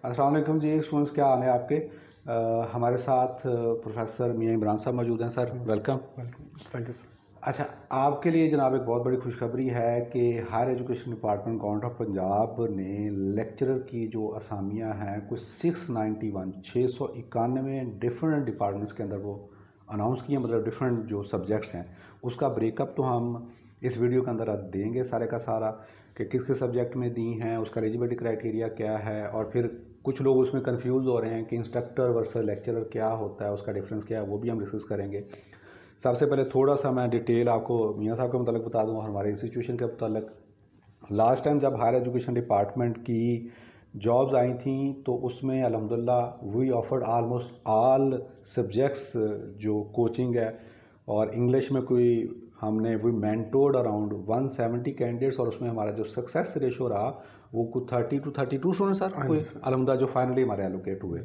अस्सलाम वालेकुम जी स्टूडेंट्स, क्या हाल है आपके? हमारे साथ प्रोफेसर मियां इमरान साहब मौजूद हैं। Sir welcome. Thank you sir. अच्छा, आपके लिए जनाब एक बहुत बड़ी खुशखबरी है कि higher education department government of Punjab ने लेक्चरर की जो असामियां हैं कुछ 691 डिफरेंट डिपार्टमेंट्स के अंदर वो अनाउंस किए, मतलब डिफरेंट जो सब्जेक्ट्स हैं उसका ब्रेकअप तो हम इस वीडियो के अंदर देंगे सारे का सारा कि किस किस सब्जेक्ट में दी हैं, उसका एलिजिबिलिटी क्राइटेरिया क्या है, और फिर कुछ लोग उसमें कंफ्यूज हो रहे हैं कि इंस्ट्रक्टर वर्सेस लेक्चरर क्या होता है, उसका डिफरेंस क्या है, वो भी हम डिस्कस करेंगे। सबसे पहले थोड़ा सा मैं डिटेल आपको मियां साहब के मतलब बता दूं और हमारे इंस्टीट्यूशन के मतलब। लास्ट टाइम जब हायर एजुकेशन डिपार्टमेंट की जॉब्स आई थी तो उसमें अल्हम्दुलिल्लाह we offered almost all subjects जो कोचिंग है, और इंग्लिश में कोई हमने वी मेंटोर्ड अराउंड 170 कैंडिडेट्स, और उसमें हमारा जो सक्सेस रेशो रहा वो कुछ 30 to 32 स्टूडेंट्स सर कोई अल्हम्दुलिल्लाह जो फाइनली हमारे एलोकेट हुए।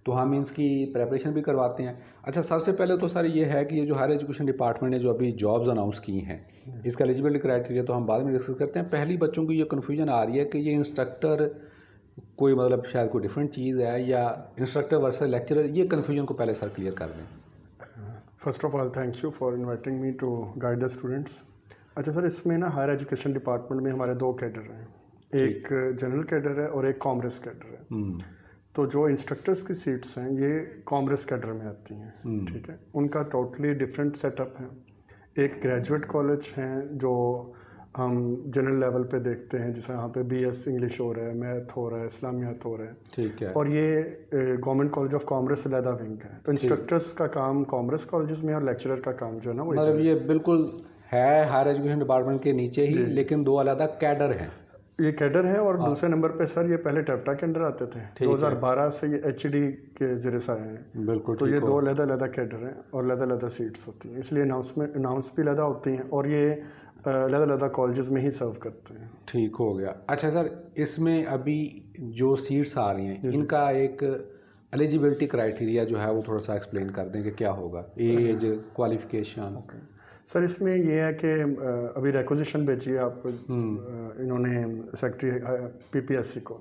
तो हम इसकी प्रेपरेशन भी करवाते हैं। अच्छा, सबसे पहले तो सर ये है कि ये जो हायर एजुकेशन डिपार्टमेंट ने जो अभी जॉब्स अनाउंस की हैं इसका एलिजिबिलिटी क्राइटेरिया तो हम बाद में डिस्कस करते हैं। पहली बच्चों को ये कन्फ्यूजन आ रही है कि ये इंस्ट्रक्टर कोई मतलब शायद कोई डिफरेंट चीज़ है या इंस्ट्रक्टर वर्सेस लेक्चरर, ये कन्फ्यूजन को पहले सर क्लियर कर दें। First of all thank you for inviting me to guide the students. अच्छा सर, इसमें ना हायर एजुकेशन डिपार्टमेंट में हमारे दो कैडर हैं, एक जनरल कैडर है और एक कॉमर्स कैडर है। तो जो इंस्ट्रक्टर्स की सीट्स हैं ये कॉमर्स कैडर में आती हैं, ठीक है। उनका टोटली डिफरेंट सेटअप है। एक ग्रेजुएट कॉलेज हैं जो हम जनरल लेवल पे देखते हैं, जैसे यहाँ पे बीएस इंग्लिश हो रहा है, मैथ हो रहा है, इस्लामियात हो रहा है, ठीक है। और ये गवर्नमेंट कॉलेज ऑफ कॉमर्स अलहदा विंग है। तो इंस्ट्रक्टर्स का काम कॉमर्स कॉलेजेस में और लेक्चरर का काम जो है ना वो मतलब ये बिल्कुल है हायर एजुकेशन डिपार्टमेंट के नीचे ही, लेकिन दो अलग कैडर हैं। ये कैडर है। और दूसरे नंबर पे सर ये पहले टेप्टा के अंडर आते थे, 2012 से ये एचडी के जरिए से आए हैं। बिल्कुल। तो ये दो अलग कैडर हैं और अलग सीट्स होती हैं, इसलिए अनाउंस भी अलग होती हैं और ये अलग कॉलेजेस में ही सर्व करते हैं। ठीक हो गया। अच्छा सर, इसमें अभी जो सीट्स आ रही हैं इनका एक एलिजिबिलिटी क्राइटेरिया जो है वो थोड़ा सा एक्सप्लेन कर दें कि क्या होगा, एज, क्वालिफिकेशन। सर इसमें ये है कि अभी रिक्वेजिशन भेजी है आप इन्होंने सेक्रेटरी पीपीएससी को।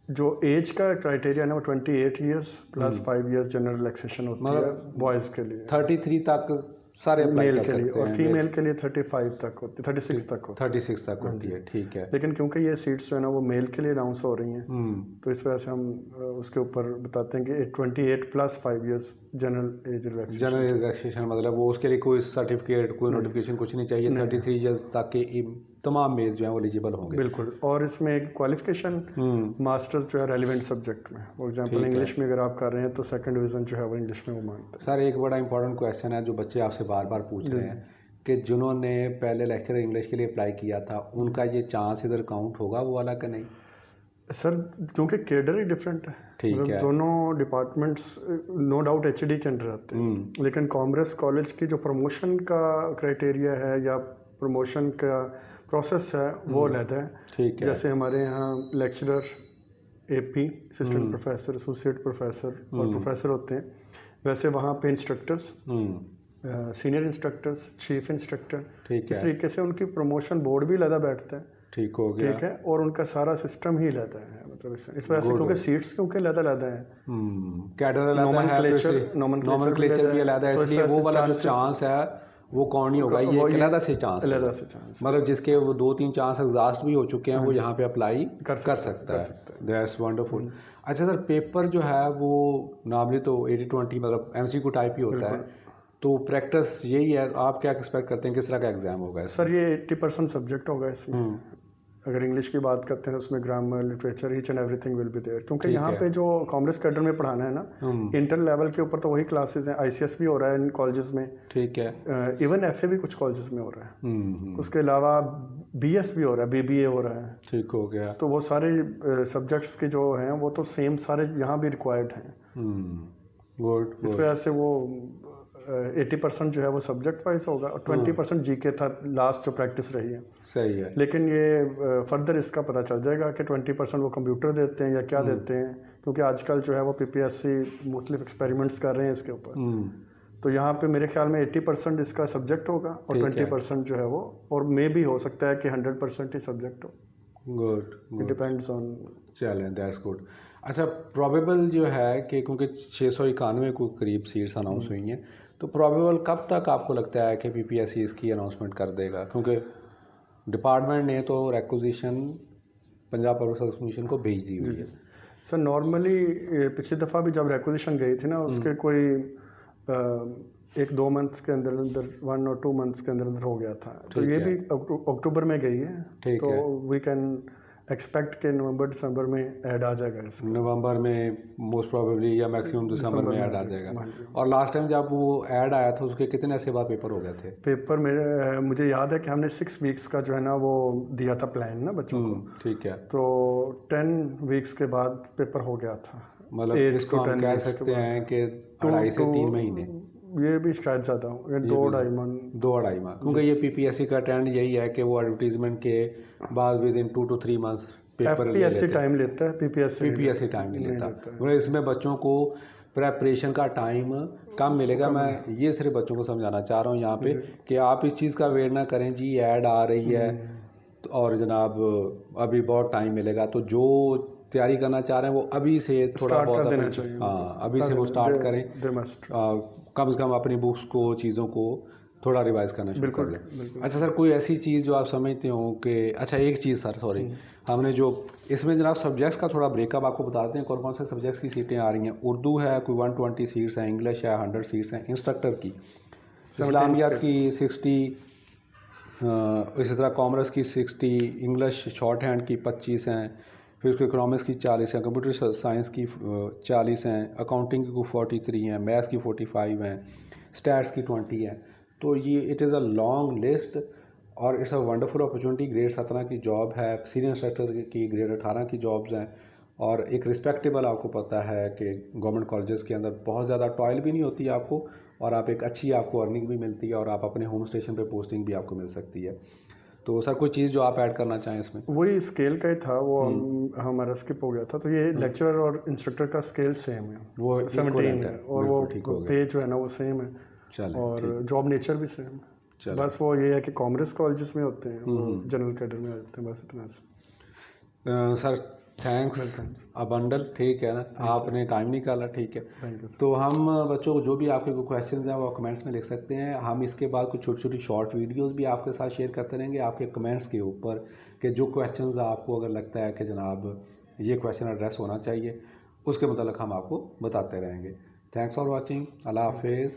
जो एज का क्राइटेरिया है ना वो 28 years plus 5 years general relaxation होती है बॉयज़ के लिए। 33 तक सारे मेल के लिए, और फीमेल के लिए 35 तक होती है, 36 तक होती है। 36 तक होती है, ठीक है। लेकिन क्योंकि ये सीट्स जो है ना वो मेल के लिए अनाउंस हो रही हैं, तो इस वजह से हम उसके ऊपर बताते हैं कि 28 plus 5 years general age relaxation, मतलब वो उसके लिए कोई सर्टिफिकेट कोई नोटिफिकेशन कुछ नहीं चाहिए। 33 ईयर्स तक के तमाम मेल जो है वो एलिजिबल होंगे। बिल्कुल। और इसमें एक क्वालिफिकेशन मास्टर्स जो है रेलिवेंट सब्जेक्ट में, फॉर एग्जांपल इंग्लिश में अगर आप कर रहे हैं तो सेकंड डिवीजन जो है वो इंग्लिश में वो मांगता है। सर एक बड़ा इंपॉर्टेंट क्वेश्चन है जो बच्चे आपसे बार बार पूछ रहे हैं कि जिन्होंने पहले लेक्चर इंग्लिश के लिए अप्लाई किया था उनका ये चांस इधर काउंट होगा वो वाला कि नहीं? सर क्योंकि कैडर ही डिफरेंट है, ठीक है। दोनों डिपार्टमेंट्स नो डाउट एचडी के अंडर आते हैं, लेकिन कॉमर्स कॉलेज की जो प्रमोशन का क्राइटेरिया है या प्रमोशन का प्रोसेस है वो अलग है, ठीक है। जैसे हमारे यहाँ lecturer, AP, assistant professor, associate professor और प्रोफेसर होते हैं, वैसे वहाँ पे instructors, senior instructors, chief instructor, इस तरीके से उनकी प्रमोशन बोर्ड भी अलग बैठता है। ठीक हो गया, ठीक है। और उनका सारा सिस्टम ही अलग है, मतलब इस वजह से क्योंकि सीट्स क्योंकि अलग है, कैडर अलग है, नोमेनक्लेचर भी अलग है, इसलिए वो वाला जो चांस है वो कौन नहीं होगा, ये अलग से चांस, मतलब जिसके वो 2-3 चांस एग्जॉस्ट भी हो चुके हैं वो यहाँ पे अप्लाई कर सकता है। That's wonderful. अच्छा सर, पेपर जो है वो नॉर्मली तो 80-20 मतलब एमसीक्यू टाइप ही होता है, तो प्रैक्टिस यही है, आप क्या एक्सपेक्ट करते हैं किस तरह का एग्जाम होगा? सर ये 80% सब्जेक्ट होगा इसमें। अगर इंग्लिश की बात करते हैं तो उसमें grammar, literature, each and everything will be there, क्योंकि यहाँ पे जो कॉमर्स कैडर में पढ़ाना है ना इंटर लेवल के ऊपर तो वही क्लासेस हैं। आईसीएस भी हो रहा है इन कॉलेजेस में, ठीक है। इवन एफए भी कुछ कॉलेजेस में हो रहा है। उसके अलावा बीएस भी हो रहा है, बीबीए हो रहा है, ठीक हो गया। तो वो सारे सब्जेक्ट्स के जो हैं वो तो सेम सारे यहाँ भी रिक्वायर्ड हैं। इस वजह से वो 80% जो है वो सब्जेक्ट वाइज होगा और 20% जीके था लास्ट जो प्रैक्टिस रही है। सही है। लेकिन ये फर्दर इसका पता चल जाएगा कि 20% वो कंप्यूटर देते हैं या क्या देते हैं, क्योंकि आजकल जो है वो पीपीएससी मुख्तलिफ एक्सपेरिमेंट्स कर रहे हैं इसके ऊपर। तो यहाँ पे मेरे ख्याल में 80% इसका सब्जेक्ट होगा और 20% जो है वो, और मे भी हो सकता है कि 100% ही सब्जेक्ट हो। Good it depends on. चलें, दैट्स गुड। अच्छा, प्रोबेबल जो है कि क्योंकि 691 को करीब सीट्स अनाउंस हुई हैं, तो प्रोबेबल कब तक आपको लगता है कि पीपीएससी इसकी अनाउंसमेंट कर देगा? क्योंकि डिपार्टमेंट ने तो requisition Punjab public service commission को भेज दी हुई है। सर नॉर्मली पिछली दफ़ा भी जब रिक्विजिशन गई थी ना, उसके कोई 1-2 मंथ्स के अंदर अंदर 1 और 2 मंथ्स के अंदर अंदर हो गया था। तो ये भी अक्टूबर में गई है, तो वी कैन एक्सपेक्ट के नवंबर दिसंबर में ऐड आ जाएगा इसका। नवंबर में मोस्ट प्रोबेबली या मैक्सिमम दिसंबर में ऐड आ जाएगा। और लास्ट टाइम जब वो ऐड आया था उसके कितने ऐसे बाद पेपर हो गए थे? पेपर मुझे याद है कि हमने 6 वीक्स का जो है ना वो दिया था प्लान ना बच्चों को। ठीक है। तो 10 वीक्स के बाद पेपर हो गया था। मतलब इसको हम कह सकते हैं कि 2.5 से 3 महीने, ये भी शायद ज़्यादा हो, 2-2.5 माह। क्योंकि ये पीपीएससी का ट्रेंड यही है कि वो एडवर्टीजमेंट के बाद with in 2 to 3 months paper FPSC time लेता है, पीपीएससी टाइम नहीं लेता। मतलब इसमें बच्चों को प्रेपरेशन का टाइम कम मिलेगा। मैं ये सिर्फ बच्चों को समझाना चाह रहा हूँ यहाँ पे कि आप इस चीज़ का वेट ना करें जी ऐड आ रही है और जनाब अभी बहुत टाइम मिलेगा। तो जो तैयारी करना चाह रहे हैं वो अभी से थोड़ा बहुत अभी से वो स्टार्ट करें। कम से कम अपनी बुक्स को, चीज़ों को थोड़ा रिवाइज करना शुरू कर दें। अच्छा सर, कोई ऐसी चीज़ जो आप समझते हो कि अच्छा एक चीज़ सर सॉरी हमने जो इसमें जनाब सब्जेक्ट्स का थोड़ा ब्रेकअप आपको बताते हैं कौन कौन से सब्जेक्ट्स की सीटें आ रही हैं। उर्दू है कोई 120 सीट्स हैं, इंग्लिश है 100 सीट्स हैं, इंस्ट्रक्टर की इस्लामियात की 60, इसी तरह कॉमर्स की 60, इंग्लिश शॉर्ट हैंड की 25 हैं, फिर उसके इकोनॉमिक्स की 40 हैं, कंप्यूटर साइंस की 40 हैं, अकाउंटिंग की 43 हैं, मैथ्स की 45 हैं, स्टैट्स की 20 हैं। तो ये it is a long list और it's a wonderful opportunity. Grade 17 की जॉब है, सीनियर इंस्ट्रक्टर की ग्रेड 18 की जॉब्स हैं और एक रिस्पेक्टेबल, आपको पता है कि गवर्नमेंट कॉलेजेस के अंदर बहुत ज़्यादा टॉयल भी नहीं होती है आपको और आप एक अच्छी आपको अर्निंग भी मिलती है और आप अपने होम स्टेशन पे पोस्टिंग भी आपको मिल सकती है। तो सर कोई चीज़ जो आप ऐड करना चाहें इसमें? वही स्केल का ही था, वो हमारा स्किप हो गया था। तो ये लेक्चरर और इंस्ट्रक्टर का स्केल सेम है, वो 17 है और वो पे जो है ना वो सेम है और जॉब नेचर भी सेम है। बस वो ये है कि कॉमर्स कॉलेजेस में होते हैं, वो जनरल कैडर में होते हैं, बस इतना से। सर थैंक्स अबंडल, ठीक है ना, आपने टाइम निकाला, ठीक है। तो हम बच्चों को जो भी आपके कोई क्वेश्चन हैं वो कमेंट्स में लिख सकते हैं। हम इसके बाद कुछ छोटी छोटी शॉर्ट वीडियोस भी आपके साथ शेयर करते रहेंगे आपके कमेंट्स के ऊपर कि जो क्वेश्चंस आपको अगर लगता है कि जनाब ये क्वेश्चन एड्रेस होना चाहिए उसके मतलब हम आपको बताते रहेंगे। Thanks for watching. अल्लाह हाफिज़।